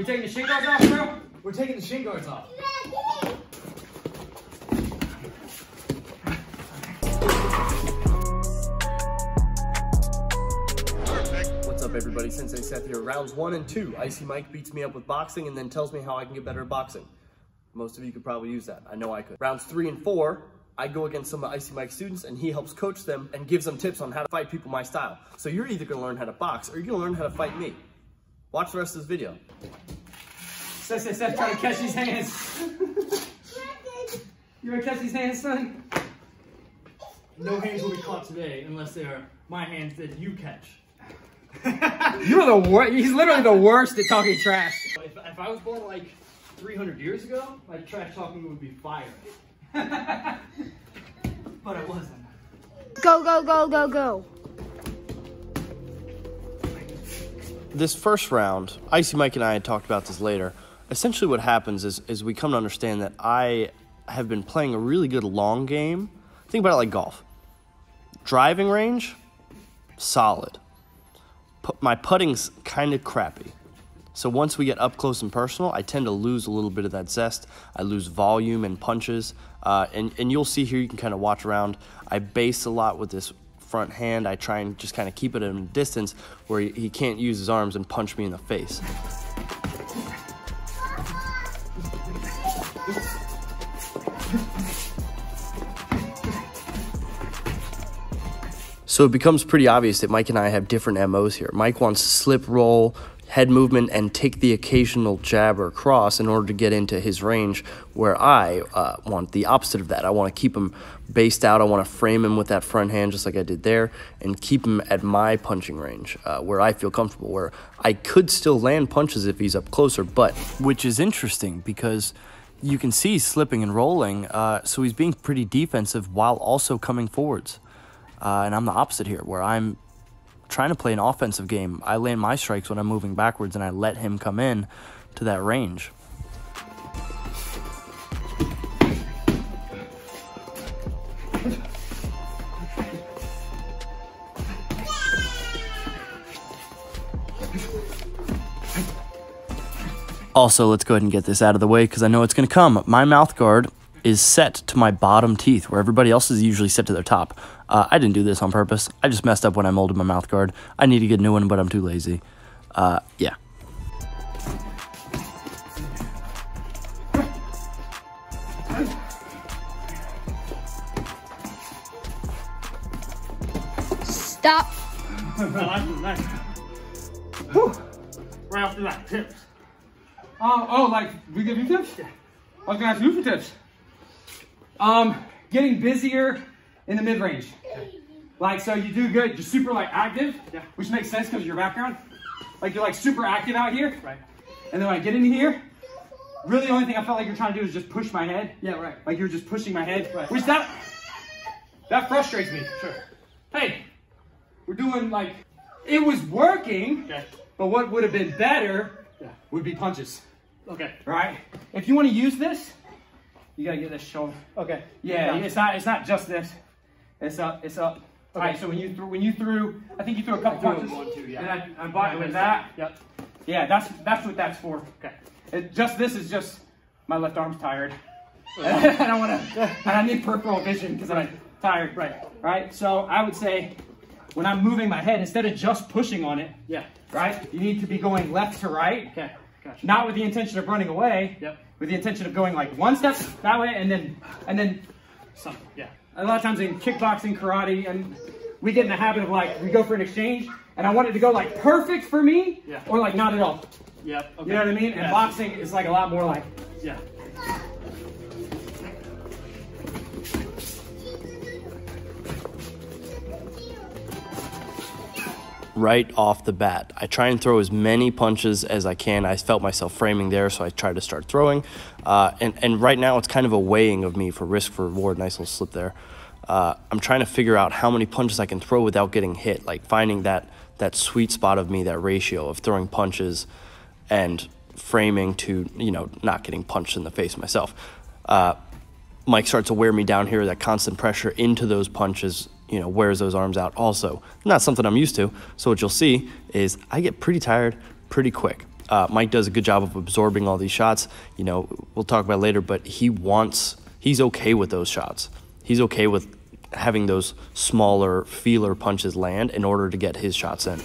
We taking the shin guards off, bro? We're taking the shin guards off. What's up, everybody? Sensei Seth here. Rounds 1 and 2. Icy Mike beats me up with boxing and then tells me how I can get better at boxing. Most of you could probably use that. I know I could. Rounds 3 and 4, I go against some of Icy Mike's students and he helps coach them and gives them tips on how to fight people my style. So you're either gonna learn how to box or you're gonna learn how to fight me. Watch the rest of this video. Seth, try to catch these hands. You wanna catch these hands, son? No hands will be caught today unless they are my hands that you catch. You're the worst. He's literally the worst at talking trash. If I was born like 300 years ago, my trash talking would be fire. But I wasn't. Go, go, go, go, go. This first round, Icy Mike and I had talked about this later. Essentially what happens is we come to understand that I have been playing a really good long game. Think about it like golf. Driving range, solid. My putting's kind of crappy. So once we get up close and personal, I tend to lose a little bit of that zest. I lose volume and punches. And you'll see here, you can kind of watch around. I base a lot with this front hand. I try and just kind of keep it at a distance where he can't use his arms and punch me in the face. So it becomes pretty obvious that Mike and I have different MOs here. Mike wants to slip, roll, head movement, and take the occasional jab or cross in order to get into his range, where I want the opposite of that. I want to keep him based out. I want to frame him with that front hand just like I did there and keep him at my punching range where I feel comfortable, where I could still land punches if he's up closer, but which is interesting because you can see he's slipping and rolling, so he's being pretty defensive while also coming forwards. And I'm the opposite here, where I'm trying to play an offensive game. I land my strikes when I'm moving backwards, and I let him come in to that range. Also, let's go ahead and get this out of the way because I know it's going to come. My mouth guard is set to my bottom teeth, where everybody else is usually set to their top. I didn't do this on purpose. I just messed up when I molded my mouth guard. I need to get a new one, but I'm too lazy. Yeah. Stop. Nice. Right after that, tips. Oh, like we give you tips? Yeah. I was gonna ask you for tips. Getting busier in the mid-range. Okay. Like, so you do good, you're super like active, yeah, which makes sense because of your background. Like you're like super active out here. Right. And then when I get into here, really the only thing I felt like you're trying to do is just push my head. Yeah, right. Like you're just pushing my head. Right. Which that frustrates me. Sure. Hey, we're doing like, it was working, okay, but what would have been better, yeah, would be punches. Okay. Right? If you want to use this, you gotta get this shoulder. Okay. Yeah, it's not just this. It's up. Okay. All right. So when you threw, I think you threw a couple punches. 1, 2, yeah. And I bought with that. Yep. Yeah, that's what that's for. Okay. This is just my left arm's tired, and I need peripheral vision because I'm tired. Right. Right. So I would say, when I'm moving my head, instead of just pushing on it, yeah, right, you need to be going left to right. Okay. Gotcha. Not with the intention of running away. Yep. With the intention of going like one step that way and then some. Yeah. A lot of times in kickboxing, karate, and we get in the habit of like, we go for an exchange and I want it to go like perfect for me, yeah, or like not at all. Yep. Okay. You know what I mean? And boxing is like a lot more like, yeah. Right off the bat, I try and throw as many punches as I can. I felt myself framing there, so I tried to start throwing. And right now, it's kind of a weighing of me for risk for reward. Nice little slip there. I'm trying to figure out how many punches I can throw without getting hit, like finding that sweet spot of me, that ratio of throwing punches and framing to, you know, not getting punched in the face myself. Mike starts to wear me down here, that constant pressure into those punches, you know, wears those arms out also. Not something I'm used to. So what you'll see is I get pretty tired pretty quick. Mike does a good job of absorbing all these shots. You know, we'll talk about it later, but he's okay with those shots. He's okay with having those smaller feeler punches land in order to get his shots in.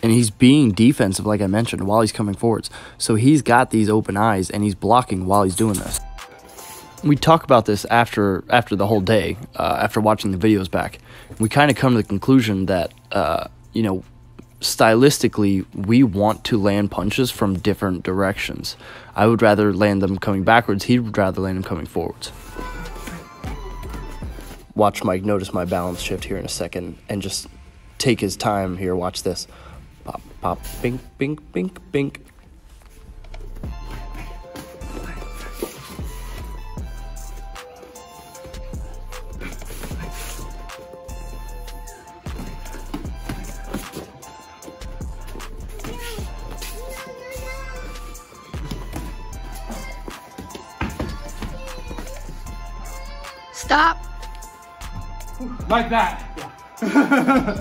And he's being defensive, like I mentioned, while he's coming forwards. So he's got these open eyes, and he's blocking while he's doing this. We talk about this after the whole day, after watching the videos back. We kind of come to the conclusion that, you know, stylistically, we want to land punches from different directions. I would rather land them coming backwards. He would rather land them coming forwards. Watch Mike notice my balance shift here in a second and just take his time here. Watch this. Pop, pop, bink, bink, bink, bink. Stop. Like that. Yeah.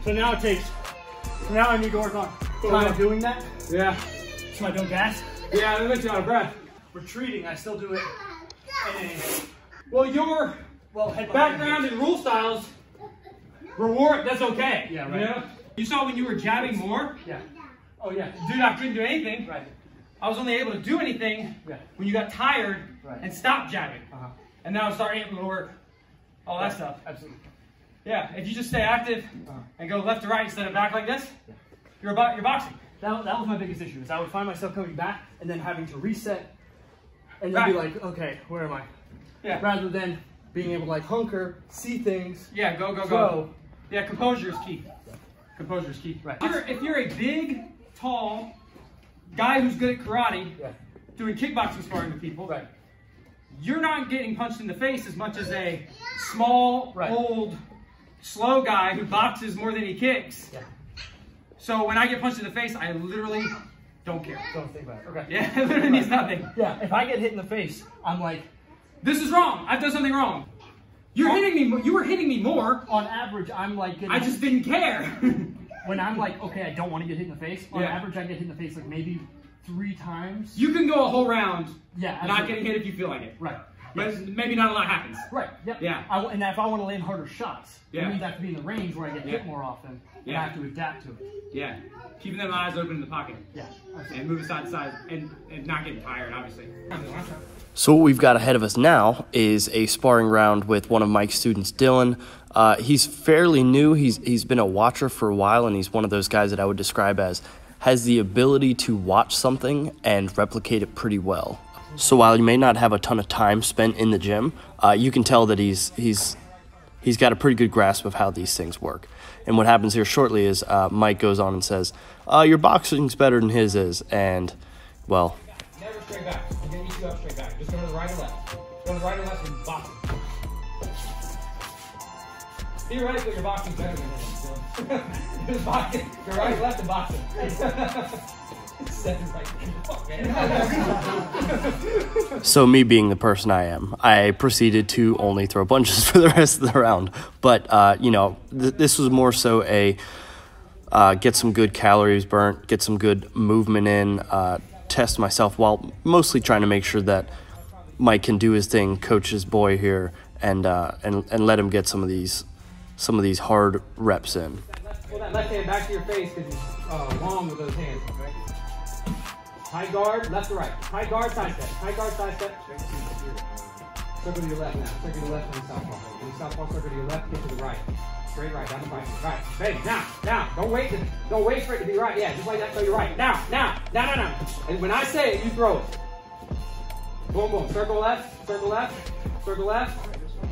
So now it takes. So now I need to work on kind of doing that. Yeah. So I don't gas. Yeah, that makes you out of breath. Retreating, I still do it. Well, your background and rule styles reward, that's okay. Yeah, right. You know? You saw when you were jabbing more? Yeah. Oh, yeah. Dude, I couldn't do anything. Right. I was only able to do anything when you got tired and stopped jabbing. And now I started able to work all that stuff. Absolutely. Yeah, if you just stay active and go left to right instead of back like this, you're boxing. That was my biggest issue, is I would find myself coming back and then having to reset and then be like, okay, where am I? Yeah. Rather than being able to like hunker, see things. Yeah, go. Yeah, composure is key. Composure is key. Right. If you're a big, tall guy who's good at karate, doing kickboxing sparring with people, you're not getting punched in the face as much as a small, old, slow guy who boxes more than he kicks. Yeah. So when I get punched in the face, I literally don't care. Don't think about it. Okay. Yeah, it literally means nothing. Yeah, if I get hit in the face, I'm like, this is wrong. I've done something wrong. You're hitting me. You were hitting me more. On average, I'm like getting, I just didn't care. When I'm like, okay, I don't want to get hit in the face. On average, I get hit in the face like maybe 3 times. You can go a whole round not getting hit if you feel like it. Right. But maybe not a lot happens. Right. Yep. Yeah. And if I want to land harder shots, it means I have to be in the range where I get hit more often. And I have to adapt to it. Yeah. Keeping them eyes open in the pocket. Yeah. And moving side to side and not getting tired, obviously. So what we've got ahead of us now is a sparring round with one of Mike's students, Dylan. He's fairly new. He's been a watcher for a while, and he's one of those guys that I would describe as has the ability to watch something and replicate it pretty well. So while you may not have a ton of time spent in the gym, you can tell that he's got a pretty good grasp of how these things work. And what happens here shortly is Mike goes on and says, your boxing's better than his is, and, well... Never straight back. I'm going to eat you up straight back. Just go to the right or left. Go to the right or left and box. Theoretically, your boxing's better than his. Just boxing. Your right or left and boxing. Seth is like, fuck, man. So me being the person I am, I proceeded to only throw punches for the rest of the round. But, you know, this was more so a get some good calories burnt, get some good movement in, test myself while mostly trying to make sure that Mike can do his thing, coach his boy here, and let him get some of these hard reps in. Pull that left hand back to your face because you're long with those hands, okay? High guard, left to right. High guard, side step. High guard, side step. Circle to your left now. Circle to your left on the southpaw. When you southpaw, circle to your left, get to the right. Straight right, down the right. Right. Baby, now. Don't wait for it to be right. Yeah, just like that, so you're right. Now. And when I say it, you throw it. Boom, boom. Circle left, circle left, circle left.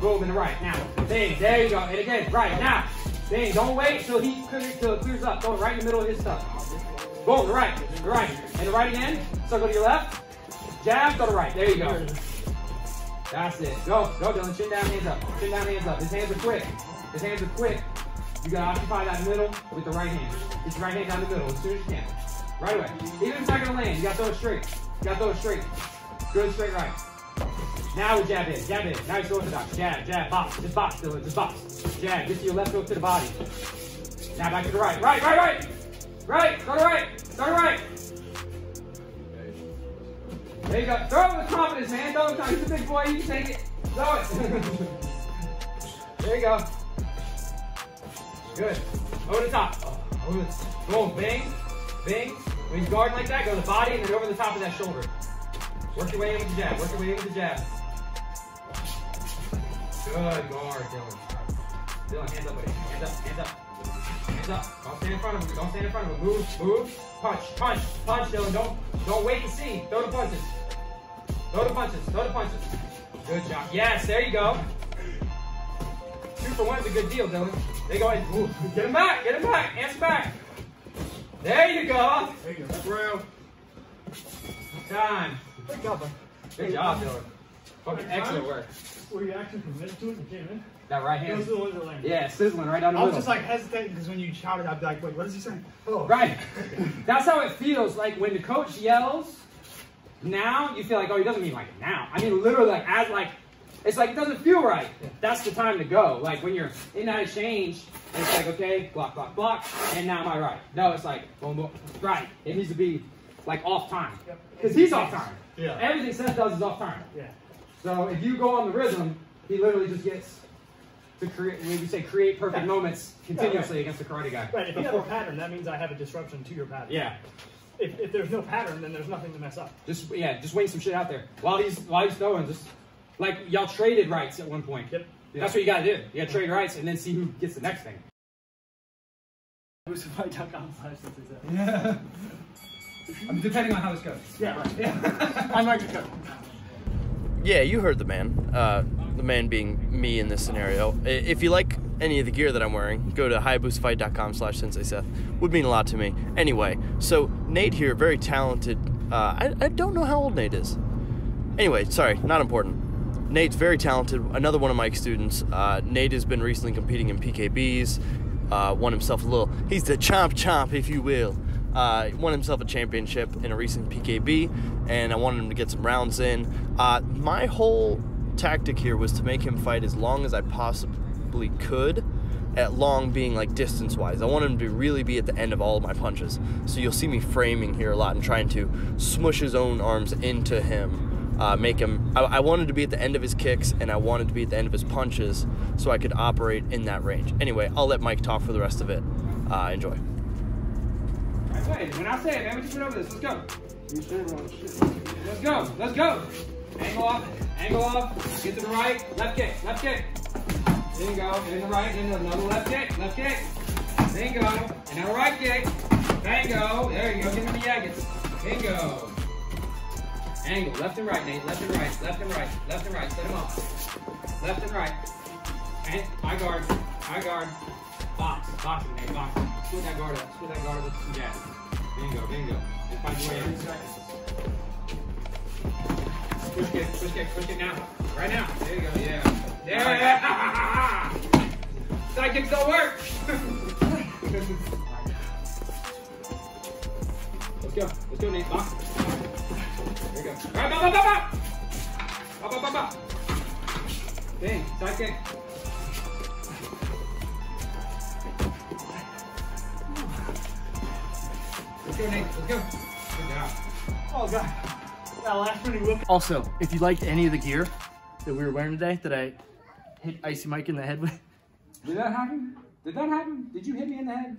Boom, and the right. Now. Bang, there you go. And again, right, now. Bang, don't wait till it clears up. Go right in the middle of his stuff. Boom, the right, and the right again. Circle to your left. Jab, go to right. There you go. That's it. Go, Dylan. Chin down, hands up. Chin down, hands up. His hands are quick. You gotta occupy that middle with the right hand. Get your right hand down the middle as soon as you can. Right away. Even if it's not gonna land, you gotta throw it straight. Good straight right. Now we jab in. Now he's orthodox. Jab, box. Just box, Dylan. Just box. Jab, get to your left hook to the body. Now back to the right. Right. Right. Go to right. Go to right. There you go. Throw it with confidence, man. Throw it with confidence. He's a big boy. You can take it. Throw it. There you go. Good. Over the top. Boom. Bing. Bing. When he's guarding like that, go to the body and then over the top of that shoulder. Work your way in with the jab. Work your way in with the jab. Good guard, Dylan. Dylan, hands up, buddy. Hands up, hands up. Hands up. Don't stand in front of him. Don't stand in front of him. Move. Punch, Dylan. Don't wait and see. Throw the punches. Throw the punches. Good job. Yes, there you go. 2 for 1 is a good deal, Dylan. They go ahead. Ooh. Get him back. Answer back. There you go. There you go. That's real. Time. Good job, bud. Good job, Dylan. Fucking excellent work. Were you actually committed to it and came in? That right hand. Those are the ones that landed. Yeah, sizzling right down the I was middle. just like hesitating because when you shouted, I'd be like, wait, what is he saying? Oh. Right. That's how it feels. Like when the coach yells, now, you feel like, oh, he doesn't mean like now. I mean literally like as like, it's like it doesn't feel right. That's the time to go. Like when you're in that exchange, it's like, okay, block, and now am I right? No, it's like, boom, boom. Right. It needs to be like off time. Because he's off time. Yeah. Everything Seth does is off time. Yeah. So if you go on the rhythm, he literally just gets to create, when we say create perfect moments continuously against the karate guy. Right, if you have a pattern, that means I have a disruption to your pattern. Yeah. If there's no pattern, then there's nothing to mess up. Just wing some shit out there. While he's throwing, just like y'all traded rights at one point. Yep. That's what you gotta do. You gotta trade rights and then see who gets the next thing. Yeah. Depending on how this goes. Yeah, right. Yeah. I'm ready to go. Yeah, you heard the man. The man being me in this scenario. If you like any of the gear that I'm wearing, go to hayabusafight.com/Sensei Seth. Would mean a lot to me. Anyway, so Nate here, very talented. I don't know how old Nate is. Anyway, sorry, not important. Nate's very talented. Another one of Mike's students. Nate has been recently competing in PKBs. Won himself a little. He's the chomp, if you will. Won himself a championship in a recent PKB, and I wanted him to get some rounds in. My whole tactic here was to make him fight as long as I possibly could, at long being like distance-wise. I wanted him to really be at the end of all of my punches. So you'll see me framing here a lot and trying to smush his own arms into him. Make him, I wanted to be at the end of his kicks, and I wanted to be at the end of his punches so I could operate in that range. Anyway, I'll let Mike talk for the rest of it. Enjoy. Wait, when I say it, man, we just went over this. Let's go. Let's go. Angle off. Get to the right. Left kick. Bingo. In the right. And another left kick. Bingo. Another right kick. Bingo. There you go. Give me the agates. Bingo. Angle. Left and right, Nate. Left and right. Set him up. Left and right. And high guard. Boxing, Nate. Boxing. Split that guard up with some jabs. Bingo. Just find your way in. Push kick now. Right now. There you go, yeah. Side kicks don't work. Let's go, Nate. Box. There you go. All right, up. Bang, side kick. Let's go, Nate. Let's go. Good job. Oh, God. That last one he whipped. Also, if you liked any of the gear that we were wearing today that I hit Icy Mike in the head with. Did that happen? Did you hit me in the head?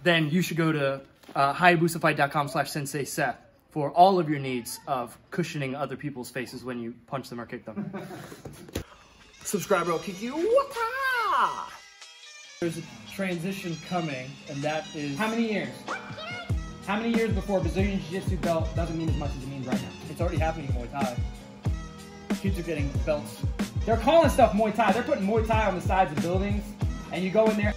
Then you should go to hayabusafight.com/Sensei Seth for all of your needs of cushioning other people's faces when you punch them or kick them. Subscribe, I'll kick you. There's a transition coming, and that is... How many years? How many years before Brazilian Jiu-Jitsu belt doesn't mean as much as it means right now? It's already happening in Muay Thai. Kids are getting belts. They're calling stuff Muay Thai. They're putting Muay Thai on the sides of buildings, and you go in there...